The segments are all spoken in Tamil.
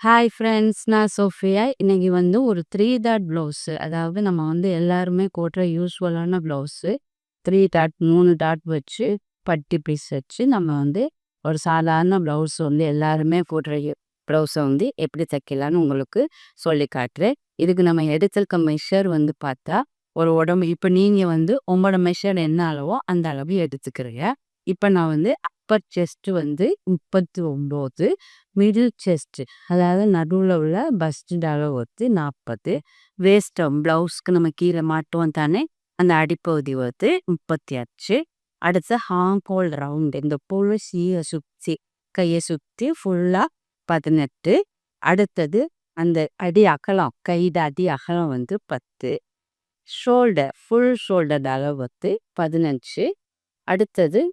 ஹாய் ஃப்ரெண்ட்ஸ், நான் சோஃபியா. இன்னைக்கு வந்து ஒரு 3 டாட் ப்ளவுஸு, அதாவது நம்ம வந்து எல்லாருமே போடுற யூசுவலான ப்ளவுஸு. 3 டாட் 3 டாட் வச்சு பட்டி பீஸ் வச்சு நம்ம வந்து ஒரு சாதாரண ப்ளவுஸ் வந்து எல்லாருமே போடுற ப்ளவுஸை வந்து எப்படி தைக்கலான்னு உங்களுக்கு சொல்லி காட்டுறேன். இதுக்கு நம்ம எடுத்திருக்க மெஷர் வந்து பார்த்தா ஒரு உடம்பு இப்போ நீங்கள் வந்து உங்களோட மெஷர் என்ன அளவோ அந்த அளவு எடுத்துக்கிறீங்க. இப்போ நான் வந்து அப்பர் செஸ்ட் வந்து 39, மிடில் செஸ்ட் அதாவது நடுவில் உள்ள பஸ்ட் அளவு வந்து 40, வேஸ்ட் ப்ளவுஸ்க்கு நம்ம கீழே மாட்டுவோம் தானே, அந்த அடிப்பகுதி வந்து 38. அடுத்து ஹாங்கோல் ரவுண்டு, இந்த புழு சீயை சுற்றி கையை சுற்றி ஃபுல்லாக 18. அடுத்தது அந்த அடி அகலம், கைது அடி அகலம் வந்து 10. ஷோல்டர் ஃபுல் ஷோல்டர் அளவு வந்து 15. அடுத்தது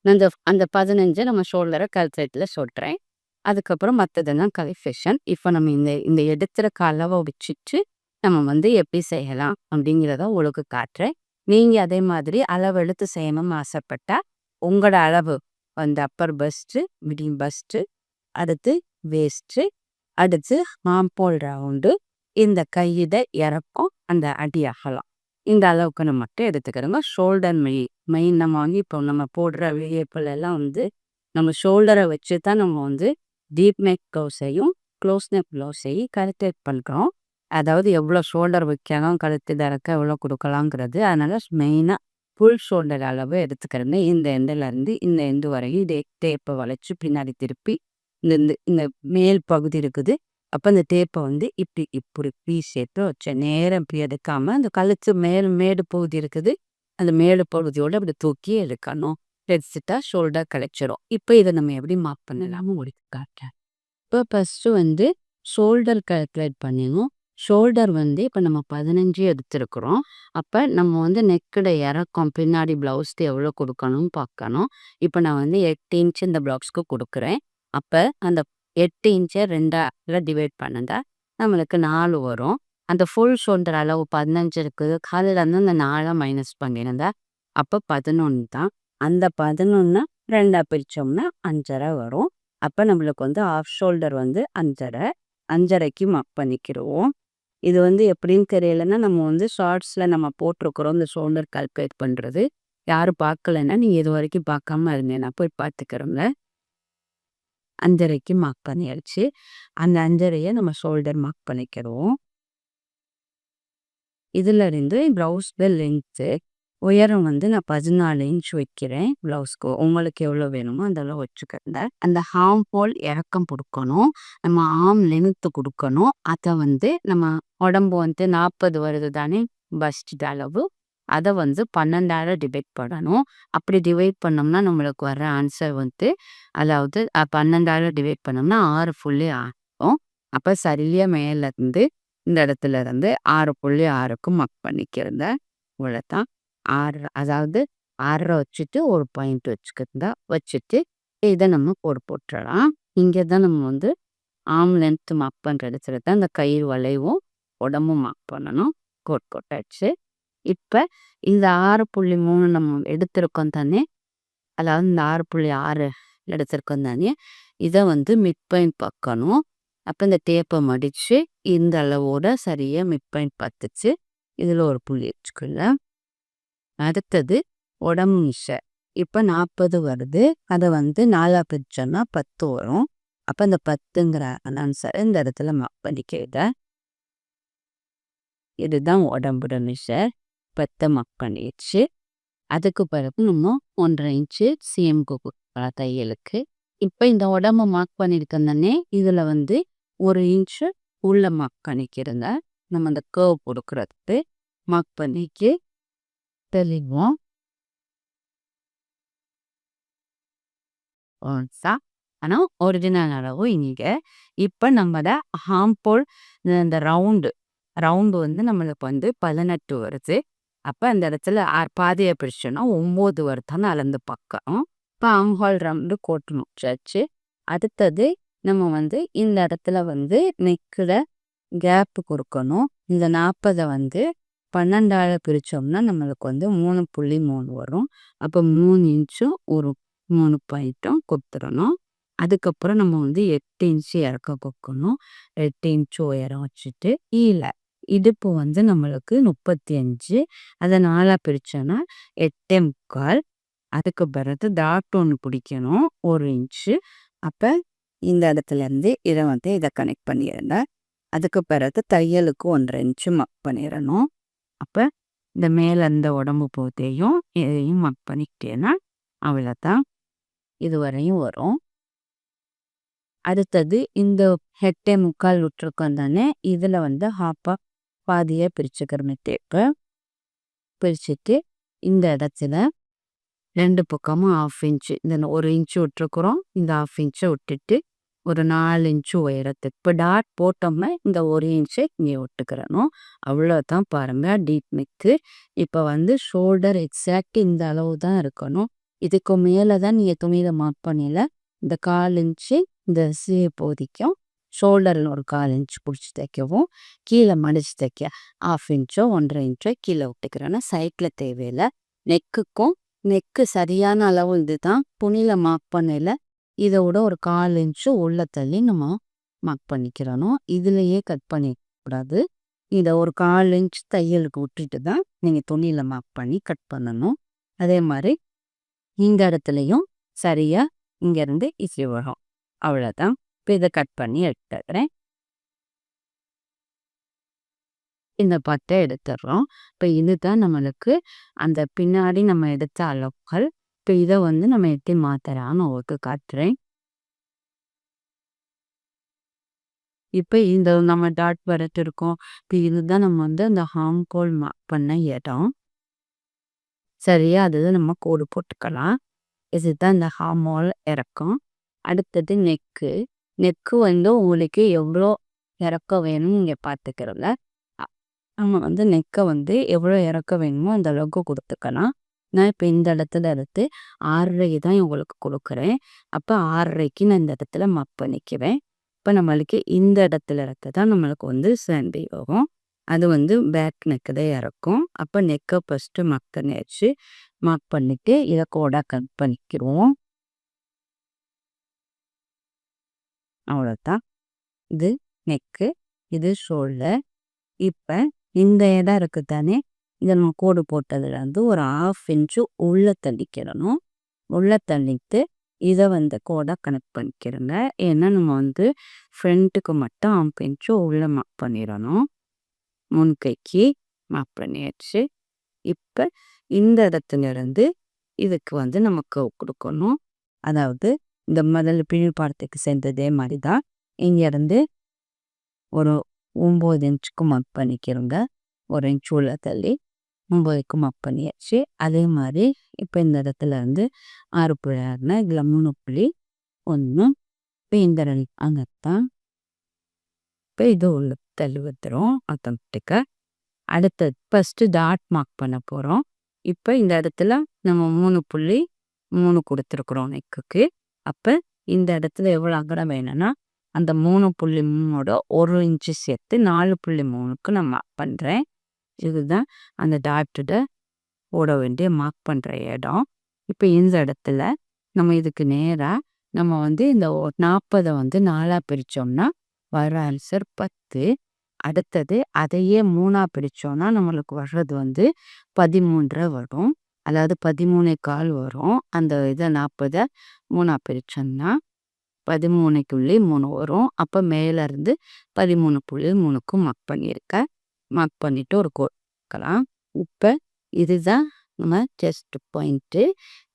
அந்த அந்த 15 நம்ம ஷோல்டரை கல்சைட்டில் சொல்கிறேன். அதுக்கப்புறம் மற்றதெல்லாம் கலிஃபெஷன். இப்போ நம்ம இந்த இந்த எடுத்துருக்க அளவை வச்சுட்டு நம்ம வந்து எப்படி செய்யலாம் அப்படிங்கிறத உங்களுக்கு காட்டுறேன். நீங்கள் அதே மாதிரி அளவு எடுத்து செய்யணும்னு ஆசைப்பட்டா உங்களோட அளவு அந்த அப்பர் பஸ்ட்டு, மிடில் பஸ்ட்டு, அடுத்து வேஸ்ட்டு, அடுத்து மாம்போல் ரவுண்டு, இந்த கையிட இறக்கம், அந்த அடி அகலம், இந்த அளவுக்கு நம்ம மட்டும் எடுத்துக்கிறோங்க. ஷோல்டர் மெயின் நம்ம வந்து இப்போ நம்ம போடுற எல்லாம் வந்து நம்ம ஷோல்டரை வச்சு தான் நம்ம வந்து டீப் நெக் ப்ளவுஸையும் க்ளோஸ் நெக் ப்ளவுஸையும் கால்குலேட் பண்ணுறோம். அதாவது எவ்வளோ ஷோல்டர் வைக்கலாம், கழுத்து திறக்க எவ்வளோ கொடுக்கலாங்கிறது. அதனால் மெயினாக ஃபுல் ஷோல்டர் அளவு எடுத்துக்கிறேங்க. இந்த எண்டுலேருந்து இந்த எண்டு வரையும் டேப்பை வளைச்சி பின்னாடி திருப்பி இந்த இந்த இந்த மேல் பகுதி இருக்குது. அப்போ இந்த டேப்பை வந்து இப்படி இப்படி சேர்த்து வச்சேன். நேரம் இப்படி எடுக்காமல் அந்த கழுத்து மேடு பகுதி இருக்குது, அந்த மேடு பகுதியோடு அப்படி தூக்கி எடுக்கணும். எடுத்துட்டா ஷோல்டர் கிடைச்சிரும். இப்போ இதை நம்ம எப்படி மார்க் பண்ணலாம்னு உங்களுக்கு காட்டுறேன். இப்போ ஃபஸ்ட்டு வந்து ஷோல்டர் கால்குலேட் பண்ணிடணும். ஷோல்டர் வந்து இப்போ நம்ம 15 எடுத்துருக்குறோம். அப்போ நம்ம வந்து நெக்கோட இறக்கம் பின்னாடி ப்ளவுஸ்க்கு எவ்வளோ கொடுக்கணும்னு பார்க்கணும். இப்போ நான் வந்து 8 இன்ச் இந்த ப்ளவுஸ்க்கு கொடுக்குறேன். அப்போ அந்த 8 இன்ச்சை 2ஆல் டிவைட் பண்ணுங்க, நம்மளுக்கு 4 வரும். அந்த ஃபுல் ஷோல்டர் அளவு 15 இருக்குது, காலில் இருந்து அந்த 4 மைனஸ் பண்ணிடுங்க. அப்போ 11 தான். அந்த 11 2ஆக பிரித்தோம்னா 5.5 வரும். அப்போ நம்மளுக்கு வந்து ஆஃப் ஷோல்டர் வந்து 5.5, 5.5க்கு மார்க் பண்ணிக்கிடுவோம். இது வந்து எப்படின்னு தெரியலைன்னா நம்ம வந்து ஷார்ட்ஸில் நம்ம போட்டிருக்கிறோம் இந்த ஷோல்டர் கால்குலேட் பண்ணுறது. யாரும் பார்க்கலைன்னா நீங்கள் இது வரைக்கும் பார்க்காம இருந்தேன், நான் போய் பார்த்துக்கிறோங்க. 5.5க்கு மார்க் பண்ணியாச்சு. அந்த 5.5யை நம்ம ஷோல்டர் மார்க் பண்ணிக்கிறோம். இதில் இருந்து ப்ளவுஸில் லென்த்து உயரம் வந்து நான் 14 இன்ச் வைக்கிறேன் ப்ளவுஸ்க்கு. உங்களுக்கு எவ்வளோ வேணுமோ அதெல்லாம் வச்சுக்கிறேன். அந்த ஹார்ம் ஹோல் இறக்கம் கொடுக்கணும், நம்ம ஆர்ம் லென்த்து கொடுக்கணும். அதை வந்து நம்ம உடம்பு வந்து 40 வருது தானே பஸ்ட் அளவு, அதை வந்து 12ஆல் டிவைட் பண்ணணும். அப்படி டிவைட் பண்ணோம்னா நம்மளுக்கு வர்ற ஆன்சர் வந்து, அதாவது 12ஆல் டிவைட் பண்ணோம்னா 6 புள்ளி ஆகும். அப்போ சரியாக மேலேருந்து இந்த இடத்துல இருந்து 6.6க்கு மார்க் பண்ணிக்கிறேங்க. இவ்வளோதான். 6, அதாவது 6 வச்சுட்டு ஒரு பாயிண்ட் வச்சுட்டு இதை நம்ம போட்டுடலாம். இங்கே தான் நம்ம வந்து ஆர்ம் லென்த்து மார்க் பண்ணுற இடத்துல தான் இந்த கயிறு வளைவும் உடம்பும் மார்க் பண்ணணும். போட்டாச்சு. இப்போ இந்த 6.3 நம்ம எடுத்திருக்கோம் தானே, அதாவது இந்த 6.6 எடுத்திருக்கோம் தானே, இதை வந்து மிட் பாயிண்ட் பார்க்கணும். அப்போ இந்த டேப்பை மடித்து இந்த அளவோட சரியாக மிட் பாயிண்ட் பார்த்துச்சு. இதில் ஒரு புள்ளி வச்சுக்கலாம். அடுத்தது உடம்பு மிஷை இப்போ 40 வருது, அதை வந்து 4ஆக பிரிச்சோம்னா 10 வரும். அப்போ இந்த 10ங்கிற ஆன்சரை இந்த இடத்துல மார்க் பண்ணிக்கிறத. இதுதான் உடம்போட மிஷை. 10 மார்க் பண்ணிடுச்சு. அதுக்கு பிறகு நம்ம 1.5 இன்ச்சு சிஎம்க்கு கொடுக்கலாம் தையலுக்கு. இப்போ இந்த உடம்பு மார்க் பண்ணியிருக்கோம் தானே, இதில் வந்து 1 இன்ச்சு உள்ள மார்க் பண்ணிக்கிறங்க. நம்ம அந்த கர்வ் கொடுக்குறதுக்கு மார்க் பண்ணிக்கு தெளிவோம். ஆனால் ஒரிஜினல் அளவு இங்கே. இப்போ நம்மளோட ஹார்ம்போல் இந்த ரவுண்டு வந்து நம்மளுக்கு வந்து 18 வருது. அப்போ அந்த இடத்துல பாதியை பிரிச்சோன்னா 9 வருதான்னு அளந்து பார்க்கணும். இப்போ ஆம்ஹால் ரவுண்டு கோட்டு முடிச்சாச்சு. அடுத்தது நம்ம வந்து இந்த இடத்துல வந்து நெக்கில் கேப்பு கொடுக்கணும். இந்த 40 வந்து 12ஆல் பிரித்தோம்னா நம்மளுக்கு வந்து 3.3 வரும். அப்போ 3 இன்ச்சும் ஒரு 3 பாயிண்ட்டும் கொடுத்துடணும். அதுக்கப்புறம் நம்ம வந்து 8 இன்ச்சு இறக்கம் கொடுக்கணும். 8 இன்ச்சு உயரம் வச்சுட்டு கீழே இடுப்பு வந்து நம்மளுக்கு 35. அதை 4ஆ பிரிச்சோன்னா 8.25. அதுக்கு பிறகு டாட் ஒன்று பிடிக்கணும் 1 இன்ச்சு. அப்போ இந்த இடத்துலேருந்து இதை கனெக்ட் பண்ணிடுங்க. அதுக்கு பிறகு தையலுக்கு 1.5 இன்ச்சு மக் பண்ணிடணும். அப்போ இந்த மேலே இந்த உடம்பு போத்தையும் இதையும் மக் பண்ணிக்கிட்டேன்னா அவ்வளோதான். இதுவரையும் வரும். அடுத்தது இந்த 8.25 விட்டுருக்கோம் தானே, இதில் வந்து ஹாஃபாக பாதியாக பிரிச்சுக்கிறோமே தேப்பை. பிரிச்சுட்டு இந்த இடத்துல 2 பக்கமும் 1/2 இன்ச்சு, இந்த 1 இன்ச்சு விட்டுருக்குறோம். இந்த 1/2 இன்ச்சை விட்டுட்டு ஒரு 4 இன்ச்சு உயரத்துக்கு இப்போ டாட் போட்டோம்னா இந்த 1 இன்ச்சை இங்கே விட்டுக்கிறணும். அவ்வளோதான் பாருங்கள் டீப் நெக்கு. இப்போ வந்து ஷோல்டர் எக்ஸாக்ட் இந்த அளவு தான் இருக்கணும். இதுக்கு மேலே தான் நீங்கள் துணியில் மார்க் பண்ணல. இந்த 1/4 இன்ச்சு இந்த போதிக்கும். ஷோல்டரில் ஒரு 1/4 இன்ச்சு பிடிச்சி தைக்கவும், கீழே மடித்து தைக்க 1/2 இன்ச்சோ 1.5 இன்ச்சோ கீழே விட்டுக்கிறோன்னா சைட்டில் தேவையில்லை. நெக்கு சரியான அளவு இது தான். துணியில் மார்க் பண்ணல இதை விட ஒரு 1/4 இன்ச்சு உள்ள தள்ளி நம்ம மார்க் பண்ணிக்கிறணும். இதுலேயே கட் பண்ணிக்கூடாது. இதை ஒரு 1/4 இன்ச் தையலுக்கு விட்டுட்டு தான் நீங்கள் துணியில் மார்க் பண்ணி கட் பண்ணணும். அதே மாதிரி இந்த இடத்துலையும் சரியாக இங்கேருந்து இசை வரும். அவ்வளோதான். இப்போ இதை கட் பண்ணி எடுத்துடுறேன். இந்த பட்டை எடுத்துடுறோம். இப்போ இதுதான் நம்மளுக்கு அந்த பின்னாடி நம்ம எடுத்த அளவுகள். இப்போ இதை வந்து நம்ம எப்படி மாற்றலான்னு உங்களுக்கு காட்டுறேன். இப்போ இந்த நம்ம டாட் வரைட்டு இருக்கோம். இப்போ இதுதான் நம்ம வந்து அந்த ஹாம்கோல் மார்க் பண்ண இடம். சரியா அதுதான் நம்ம கோடு போட்டுக்கலாம். இதுதான் இந்த ஹார்மோல் இறக்கம். அடுத்தது நெக்கு வந்து உங்களுக்கு எவ்வளோ இறக்கம் வேணும் இங்கே பார்த்துக்கிறோம்ல. நம்ம வந்து நெக்கை வந்து எவ்வளோ இறக்க வேணுமோ அந்த அளவுக்கு கொடுத்துக்கலாம். நான் இப்போ இந்த இடத்துல எடுத்து 6.5 தான் உங்களுக்கு கொடுக்குறேன். அப்போ 6.5க்கு நான் இந்த இடத்துல மார்க் பண்ணிக்குவேன். இப்போ நம்மளுக்கு இந்த இடத்துல இருக்க தான் நம்மளுக்கு வந்து சேண்டி வரும். அது வந்து பேக் நெக்கு தான் இறக்கும். அப்போ நெக்கை ஃபஸ்ட்டு மார்க் பண்ணிவிட்டு இதை கோடாக கட் பண்ணிக்கிறோம். அவ்வளோதான். இது நெக்கு, இது ஷோல்டர். இப்போ இந்த இடம் இருக்குது தானே, இதை நம்ம கோடு போட்டதுலேருந்து ஒரு 1/2 இன்ச்சு உள்ளே தள்ளிக்கிடணும். உள்ளே தள்ளிட்டு இதை வந்து கோடாக கனெக்ட் பண்ணிக்கிறோங்க. ஏன்னா நம்ம வந்து ஃப்ரண்ட்டுக்கு மட்டும் 1/2 இன்ச்சு உள்ளே மார்க் பண்ணிடணும். முன்கைக்கு மார்க் பண்ணியாச்சு. இப்போ இந்த இடத்துலேருந்து இதுக்கு வந்து நமக்கு கொடுக்கணும். அதாவது இந்த முதல்ல பின்பாடத்துக்கு சேர்ந்ததே மாதிரி தான். இங்கேருந்து ஒரு 9 இன்ச்சுக்கு மார்க் பண்ணிக்கிறோங்க. 1 இன்ச்சு உள்ள தள்ளி 9க்கு மார்க் பண்ணியாச்சு. அதே மாதிரி இப்போ இந்த இடத்துல இருந்து 6.6னா இதில் 3.1. இப்போ இந்த அங்கத்தான். இப்போ இது உள்ள தள்ளி வந்துடும் ஆட்டோமேட்டிக்காக. அடுத்தது ஃபஸ்ட்டு டாட் மார்க் பண்ண போகிறோம். இப்போ இந்த இடத்துல நம்ம 3.3 கொடுத்துருக்குறோம் நெக்குக்கு. அப்போ இந்த இடத்துல எவ்வளோ அகலம் வேணும்னா அந்த 3.3ஓட 1 இன்ச்சு சேர்த்து 4.3க்கு நான் மார்க் பண்ணுறேன். இதுதான் அந்த டாட்டோட போட வேண்டிய மார்க் பண்ணுற இடம். இப்போ இந்த இடத்துல நம்ம இதுக்கு நேராக நம்ம வந்து இந்த 40 வந்து 4ஆக பிரித்தோம்னா வர ஆன்சர் 10. அடுத்தது அதையே 3ஆக பிரித்தோம்னா நம்மளுக்கு வர்றது வந்து 13 வரும். அதாவது 13.25 வரும். அந்த இதை 40 3ஆக பிரித்தோம்னா 13.3 வரும். அப்போ மேலேருந்து 13.3க்கு மார்க் பண்ணியிருக்கேன். மார்க் பண்ணிவிட்டு ஒரு கோக்கலாம். இப்போ இதுதான் நம்ம செஸ்ட் பாயிண்ட்டு.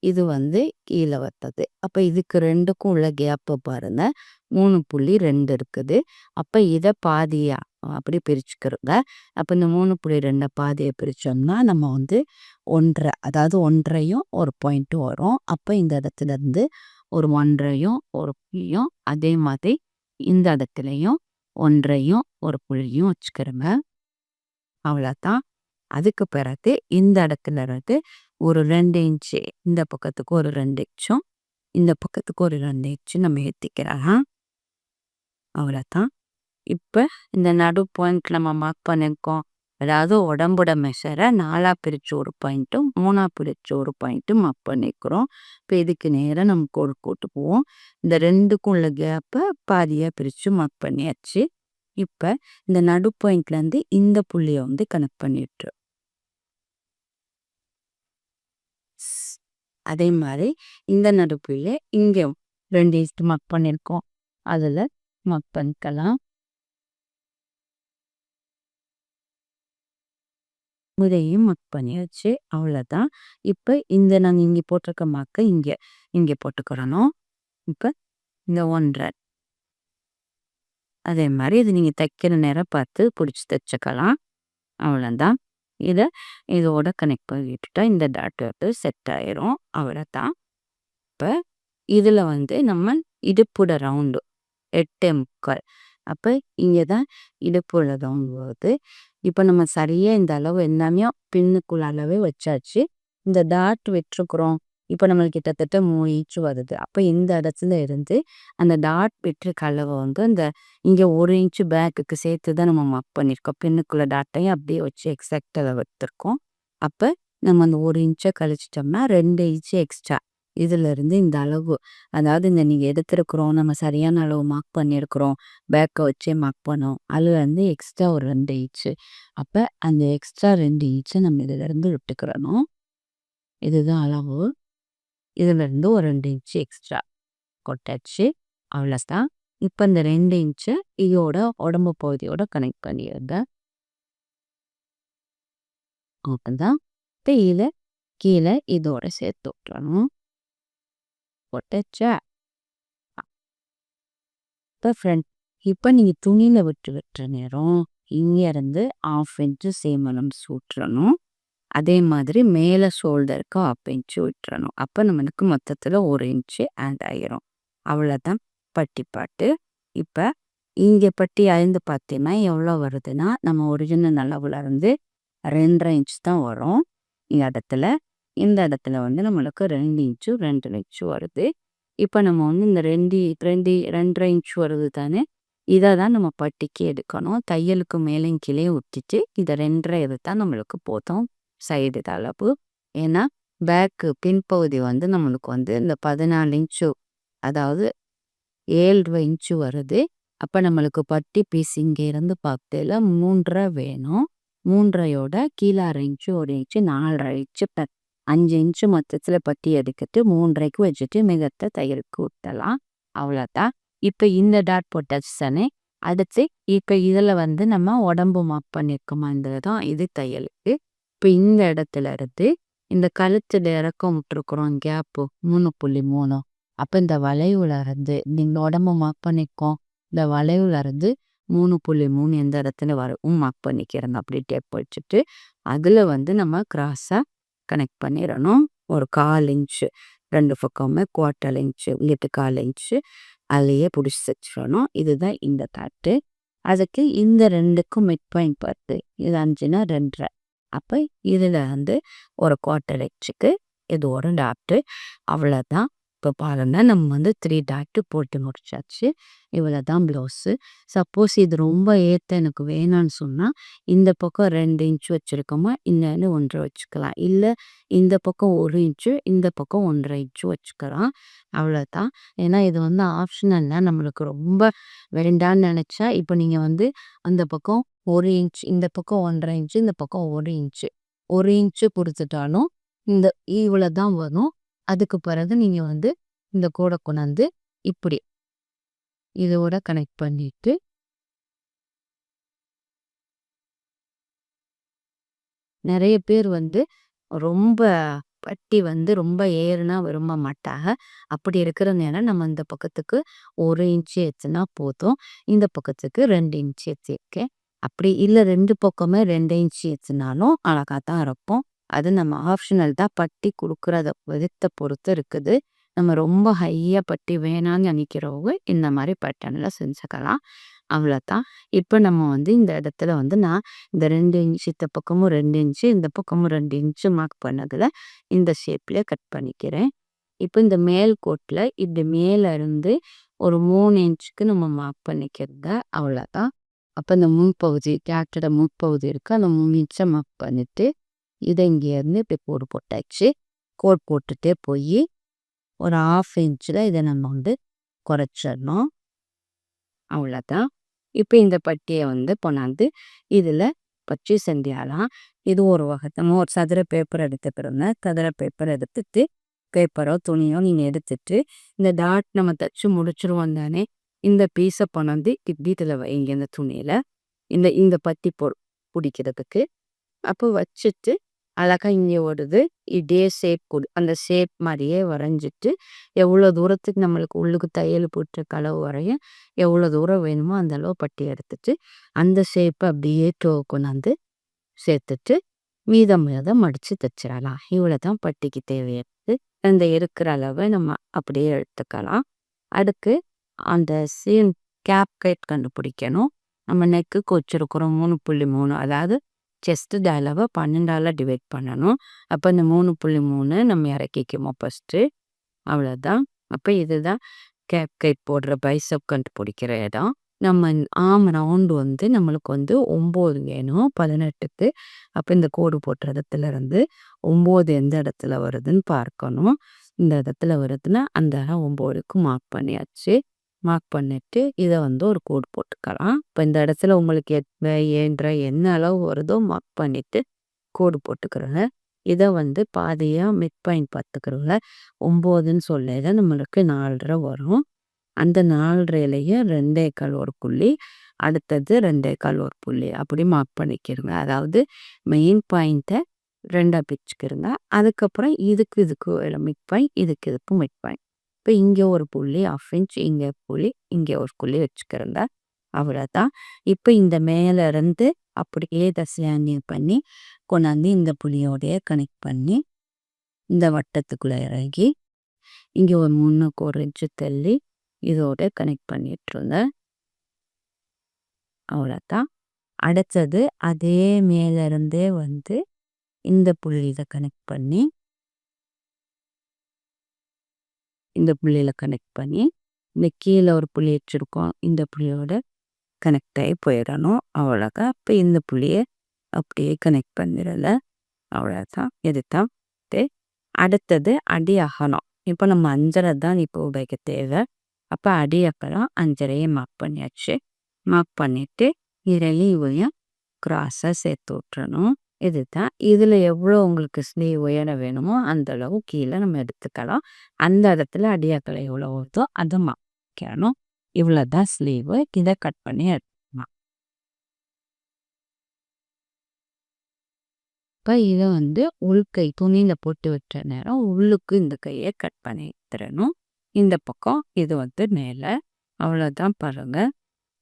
இது வந்து கீழே வர்றது. அப்போ இதுக்கு 2க்கும் உள்ள கேப்பை பாருங்கள், 3.2 இருக்குது. அப்போ இதை பாதியாக அப்படி பிரிச்சுக்கிறோங்க. அப்போ இந்த 3.2 பாதியை பிரித்தோம்னா நம்ம வந்து 1.5, அதாவது 1.5யும் ஒரு பாயிண்ட்டும் வரும். அப்போ இந்த இடத்துலேருந்து ஒரு 1.5யும் ஒரு புள்ளியும், அதே மாதிரி இந்த இடத்துலையும் 1.5யும் ஒரு புள்ளியும் வச்சுக்கிறோங்க. அவ்வளோதான். அதுக்கு பிறகு இந்த இடத்துல இருந்து ஒரு 2 இன்ச்சு இந்த பக்கத்துக்கு ஒரு 2 இன்ச்சும் இந்த பக்கத்துக்கு ஒரு 2 இன்ச்சும் நம்ம ஏற்றிக்கிறோம். அவ்வளோதான். இப்போ இந்த நடு பாயிண்ட் நம்ம மார்க் பண்ணியிருக்கோம் அதாவது உடம்போட மெஷரை 4ஆ பிரிச்சு ஒரு பாயிண்ட்டும் 3ஆ பிரிச்சு ஒரு பாயிண்ட்டும் மார்க் பண்ணிக்கிறோம். இப்போ இதுக்கு நேரா நம்ம கோடு போட்டுக்குவோம். இந்த 2க்கும் உள்ள கேப்பை பாதியாக பிரித்து மார்க் பண்ணியாச்சு. இப்போ இந்த நடு பாயிண்ட்லேருந்து இந்த புள்ளியை வந்து கனெக்ட் பண்ணிட்டு அதே மாதிரி இந்த நடுப்புள்ளியை இங்கே 2 இன்ச் மார்க் பண்ணியிருக்கோம். அதில் மார்க் பண்ணிக்கலாம். இதையும் மார்க் பண்ணியாச்சு. அவ்வளோதான். இப்போ இந்த நாங்கள் இங்கே போட்டிருக்க மார்க்கை இங்கே போட்டுக்கிறணும். இப்போ இந்த 1.5 அதே மாதிரி இது நீங்கள் தைக்கிற நேரம் பார்த்து பிடிச்சி தைச்சிக்கலாம். அவ்வளோதான். இதை இதோட கனெக்ட் பண்ணி விட்டுட்டா இந்த டாட் வந்து செட் ஆயிரும். அவ்வளோதான். இப்போ இதில் வந்து நம்ம இடுப்போட ரவுண்டு 8.75. அப்போ இங்கே தான் இடுப்போட ரவுண்டு வருது. இப்போ நம்ம சரியாக இந்த அளவு எல்லாமே பின்னுக்குள்ள அளவே வச்சாச்சு. இந்த டாட் விட்டுருக்குறோம். இப்போ நம்மளுக்கு கிட்டத்தட்ட 3 இன்ச் வருது. அப்போ இந்த இடத்துல இருந்து அந்த டாட் விட்டுருக்க அளவை வந்து அந்த இங்கே 1 இன்ச்சு பேக்குக்கு சேர்த்து தான் நம்ம மார்க் பண்ணியிருக்கோம். பின்னுக்குள்ள டாட்டையும் அப்படியே வச்சு எக்ஸாக்ட் அளவு எடுத்திருக்கோம். அப்போ நம்ம அந்த 1 இன்ச்சை கழிச்சிட்டோம்னா 2 இன்ச்சு எக்ஸ்ட்ரா இதிலிருந்து இந்த அளவு, அதாவது இந்த நீங்கள் எடுத்துருக்குறோம், நம்ம சரியான அளவு மார்க் பண்ணியிருக்கிறோம், பேக்கை வச்சே மார்க் பண்ணோம், அதுலேருந்து எக்ஸ்ட்ரா ஒரு 2 இன்ச்சு. அப்போ அந்த எக்ஸ்ட்ரா 2 இன்ச்சை நம்ம இதிலேருந்து விட்டுக்கிறணும். இதுதான் அளவு. இதிலேருந்து ஒரு 2 இன்ச்சு எக்ஸ்ட்ரா கொட்டாச்சு. அவ்வளோதான். இப்போ இந்த 2 இன்ச்சை இதோட உடம்பு பகுதியோட கனெக்ட் பண்ணிடுங்க. அப்போதான் இப்போ இதில் கீழே இதோட சேர்த்து விட்டுறணும். கொட்டாச்சா? இப்போ ஃப்ரெண்ட் இப்போ நீங்கள் துணியில் விட்டுற நேரம் இங்கேருந்து 1/2 இன்ச்சு சேமனம் சூட்டுறணும். அதே மாதிரி மேலே ஷோல்டருக்கு 1/2 இன்ச்சு விட்டுறணும். அப்போ நம்மளுக்கு மொத்தத்தில் 1 இன்ச்சு ஆட் ஆகிரும். அவ்வளோதான் பட்டி பாட்டு. இப்போ இங்கே பட்டி அழிந்து பார்த்தீங்கன்னா எவ்வளோ வருதுன்னா நம்ம ஒரிஜினல் அளவுலேருந்து 2.5 இன்ச் தான் வரும். இந்த இடத்துல வந்து நம்மளுக்கு 2 இன்ச்சு 2 இன்ச்சு வருது. இப்போ நம்ம வந்து இந்த 2.5 இன்ச் வருது தானே, இதை தான் நம்ம பட்டிக்கு எடுக்கணும். தையலுக்கு மேலேயும் கீழே ஊற்றிட்டு இதை 2.5 எடுத்தால் நம்மளுக்கு போதும் சைடு அளவு. ஏன்னா பேக்கு பின்பகுதி வந்து நம்மளுக்கு வந்து இந்த 14 இன்ச்சு, அதாவது 7.5 இன்ச்சு வருது. அப்போ நம்மளுக்கு பட்டி பீஸ் இங்கே இருந்து பார்த்தையில 3.5 வேணும். 3.5யோட கீழே 1/2 இன்ச்சு 1 இன்ச்சு 4.5 இன்ச்சு 5 இன்ச்சு மொத்தத்தில் பட்டி எடுத்துட்டு 3.5க்கு வச்சுட்டு மிகத்த தையலுக்கு விட்டலாம். அவ்வளோதான். இப்போ இந்த டாட் போட்டாச்சு தானே. அடுத்து இப்போ இதில் வந்து நம்ம உடம்பு மார்க் பண்ணியிருக்கோமா, இந்த தான் இது தையலுக்கு. இப்போ இந்த இடத்துல இருந்து இந்த கழுத்தில் இறக்கம் விட்டுருக்குறோம் கேப்பு 3.3. அப்போ இந்த வளைவுல இருந்து நீங்கள் உடம்பு மார்க் பண்ணியிருக்கோம். இந்த வளைவுல இருந்து 3.3 எந்த இடத்துல வரும் மார்க் பண்ணிக்கிறோங்க. அப்படி டேப் வச்சுட்டு அதில் வந்து நம்ம கிராஸாக கனெக்ட் பண்ணிடணும். ஒரு 1/4 இன்ச்சு 2 பக்கமே 1/4 இன்ச்சு இங்கிட்டு 1/4 இன்ச்சு அதுலேயே பிடிச்சி வச்சிடணும். இதுதான் இந்த தாட்டு. அதுக்கு இந்த 2க்கும் மிட் பாயிண்ட் வருது. இது 5னா 2.5. அப்போ இதில் வந்து ஒரு 1/4 இன்ச்சுக்கு இது ஒரு டாட்டு. அவ்வளோதான். இப்போ பாருங்கள் நம்ம வந்து 3 டாட்டு போட்டு முடிச்சாச்சு. இவ்வளோ தான் ப்ளவுஸு. சப்போஸ் இது ரொம்ப ஏற்ற எனக்கு வேணான்னு சொன்னால் இந்த பக்கம் 2 இன்ச்சு வச்சுருக்கோமா, இன்னொன்று 1.5 வச்சுக்கலாம். இல்லை இந்த பக்கம் 1 இன்ச்சு இந்த பக்கம் 1.5 இன்ச்சு வச்சுக்கலாம். அவ்வளோதான். ஏன்னா இது வந்து ஆப்ஷனல்ல நம்மளுக்கு ரொம்ப வேண்டான்னு நினச்சா இப்போ நீங்கள் வந்து அந்த பக்கம் 1 இன்ச் இந்த பக்கம் 1.5 இன்ச்சு இந்த பக்கம் 1 இன்ச்சு 1 இன்ச்சு கொடுத்துட்டாலும் இந்த இவ்வளோ தான் வரும். அதுக்கு பிறகு நீங்கள் வந்து இந்த கோடை கொண்டாந்து இப்படி இதோட கனெக்ட் பண்ணிட்டு நிறைய பேர் வந்து ரொம்ப பட்டி வந்து ரொம்ப ஏறுனா விரும்ப மாட்டாங்க. அப்படி இருக்கிற நேரம் நம்ம இந்த பக்கத்துக்கு 1 இன்ச்சு ஏற்றுனா போதும். இந்த பக்கத்துக்கு 2 இன்ச்சு ஏற்றிருக்கேன். அப்படி இல்லை 2 பக்கமே 2 இன்ச்சு ஏற்றினாலும் அழகாக தான் இருக்கும். அது நம்ம ஆப்ஷனல் தான். பட்டி கொடுக்குறத விதத்தை பொறுத்து இருக்குது. நம்ம ரொம்ப ஹையாக பட்டி வேணான்னு நினைக்கிறவங்க இந்த மாதிரி பேட்டர்னில் செஞ்சுக்கலாம். அவ்வளோதான். இப்போ நம்ம வந்து இந்த இடத்துல வந்து நான் இந்த 2 இன்ச்சு இந்த பக்கமும் 2 இன்ச்சு இந்த பக்கமும் 2 இன்ச்சு மார்க் பண்ணதில் இந்த ஷேப்பில் கட் பண்ணிக்கிறேன். இப்போ இந்த மேல் கோட்டில் இப்படி மேலே இருந்து ஒரு 3 இன்ச்சுக்கு நம்ம மார்க் பண்ணிக்கிறத. அவ்வளோதான். அப்போ இந்த முன்பகுதி கேட்டோட முன்பகுதி இருக்குது, அந்த 3 இன்ச்சை மார்க் பண்ணிவிட்டு இதை இங்கேருந்து இப்படி கோடு போட்டாச்சு. கோட் போட்டுகிட்டே போய் ஒரு 1/2 இன்ச்சில் இதை நம்ம வந்து குறைச்சிடணும். அவ்வளோதான். இப்போ இந்த பட்டியை வந்து கொண்டாந்து இதில் வச்சு செஞ்சாலாம். இது ஒரு வகை. நம்ம ஒரு சதுர பேப்பர் எடுத்துக்கிறோங்க. சதுர பேப்பர் எடுத்துட்டு பேப்பரோ துணியோ நீங்கள் எடுத்துட்டு இந்த டாட் நம்ம தைச்சு முடிச்சிருவோம் தானே, இந்த பீஸை கொண்டாந்து இப்படி இதில் வைங்க இந்த துணியில், இந்த இந்த பட்டி பிடிக்கிறதுக்கு. அப்போ வச்சுட்டு அழகாக இங்கே ஓடுது இதே ஷேப் கொடு, அந்த ஷேப் மாதிரியே வரைஞ்சிட்டு எவ்வளோ தூரத்துக்கு நம்மளுக்கு உள்ளுக்கு தையல் போட்டு அளவு வரையும் எவ்வளோ தூரம் வேணுமோ அந்த அளவு பட்டி எடுத்துட்டு அந்த ஷேப்பை அப்படியே கொண்டாந்து சேர்த்துட்டு மீதம் மடித்து தைச்சிடலாம். இவ்வளோ தான் பட்டிக்கு தேவையானது. அந்த இருக்கிற அளவை நம்ம அப்படியே எடுத்துக்கலாம். அடுத்து அந்த சீன் கேப் கைட் கண்டுபிடிக்கணும். நம்ம நெக்குக்கு வச்சுருக்குறோம் 3.3, அதாவது செஸ்ட்டு அளவை 12ஆல் டிவைட் பண்ணணும். அப்போ இந்த 3.3 நம்ம இறக்கிக்குமோ ஃபஸ்ட்டு. அவ்வளோதான். அப்போ இதுதான் கேப் கைட் போடுற பைசப் கண்டுபிடிக்கிற இடம். நம்ம ஆம் ரவுண்டு வந்து நம்மளுக்கு வந்து 9 வேணும் 18க்கு. அப்போ இந்த கோடு போட்ட இடத்துலேருந்து 9 எந்த இடத்துல வருதுன்னு பார்க்கணும். இந்த இடத்துல வருதுன்னா அந்த இடம் 9க்கு மார்க் பண்ணியாச்சு. மார்க் பண்ணிவிட்டு இதை வந்து ஒரு கோடு போட்டுக்கலாம். இப்போ இந்த இடத்துல உங்களுக்கு என்ன அளவு வருதோ மார்க் பண்ணிவிட்டு கோடு போட்டுக்கிறோங்க. இதை வந்து பாதியாக மிட் பாயிண்ட் பார்த்துக்கிறோங்க. 9ன்னு சொல்லையில் நம்மளுக்கு 4.5 வரும். அந்த 4.5லையே 2.25 ஒரு புள்ளி, அடுத்தது 2.25 ஒரு புள்ளி அப்படி மார்க் பண்ணிக்கிறோங்க. அதாவது மெயின் பாயிண்ட்டை 2ஆக பிரிச்சுக்கிறோங்க. அதுக்கப்புறம் இதுக்கு மிட் பாயிண்ட், இதுக்கு மிட் பாயிண்ட். இப்போ இங்கே ஒரு புள்ளி 1/2 இன்ச், இங்கே புள்ளி, இங்கே ஒரு புள்ளி வச்சுக்கிறோங்க. அவ்வளோதான். இப்போ இந்த மேலே இருந்து அப்படியே தசையாண்டியம் பண்ணி கொண்டாந்து இந்த புள்ளியோடைய கனெக்ட் பண்ணி இந்த வட்டத்துக்குள்ளே இறங்கி இங்கே ஒரு 3க்கு 1 இன்ச்சு தள்ளி இதோட கனெக்ட் பண்ணிட்டுருங்க. அவ்வளோதான். அடுத்தது அதே மேலேருந்தே வந்து இந்த புள்ளியில் கனெக்ட் பண்ணி இந்த புள்ளியில் கனெக்ட் பண்ணி இந்த கீழே ஒரு புள்ளி வச்சுருக்கோம், இந்த புள்ளியோட கனெக்ட் ஆகி போயிடணும். அவ்வளோதான். இப்போ இந்த புள்ளியை அப்படியே கனெக்ட் பண்ணிடல. அவ்வளோதான். இதுதான். அடுத்தது அடி அகலம். இப்போ நம்ம 5.5 தான் இப்போ உபயோகிக்க தேவை. அப்போ அடி அகலம் 5.5 மார்க் பண்ணியாச்சு. மார்க் பண்ணிவிட்டு இதையும் கிராஸாக சேர்த்து விட்டுறணும். இதுதான். இதில் எவ்வளோ உங்களுக்கு ஸ்லீவ் உயரம் வேணுமோ அந்த அளவு கீழே நம்ம எடுத்துக்கலாம். அந்த இடத்துல அடி அகலம் எவ்வளோ வருதோ அதை மார்க் பண்ணிக்கணும். இவ்வளோ தான் ஸ்லீவு. இதை கட் பண்ணி எடுத்துக்கலாம். இப்போ இதை வந்து உள்கை துணியில் போட்டு விட்ட நேரம் உள்ளுக்கு இந்த கையை கட் பண்ணி எடுத்துடணும். இந்த பக்கம் இது வந்து மேலே. அவ்வளோதான் பாருங்கள்.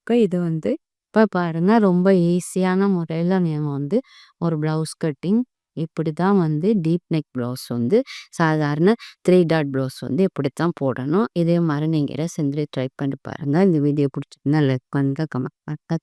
இப்போ இது வந்து இப்போ பாருங்கள் ரொம்ப ஈஸியான முறையில் நம்ம வந்து ஒரு ப்ளவுஸ் கட்டிங் இப்படி தான் வந்து டீப் நெக் ப்ளவுஸ் வந்து சாதாரண 3 டாட் ப்ளவுஸ் வந்து இப்படி தான் போடணும். இதே மாதிரி நீங்கள் செஞ்சு ட்ரை பண்ணி பாருங்கள். இந்த வீடியோ பிடிச்சிருந்தா லைக் பண்ணுங்கள், கமெண்ட் பண்ணுங்கள்.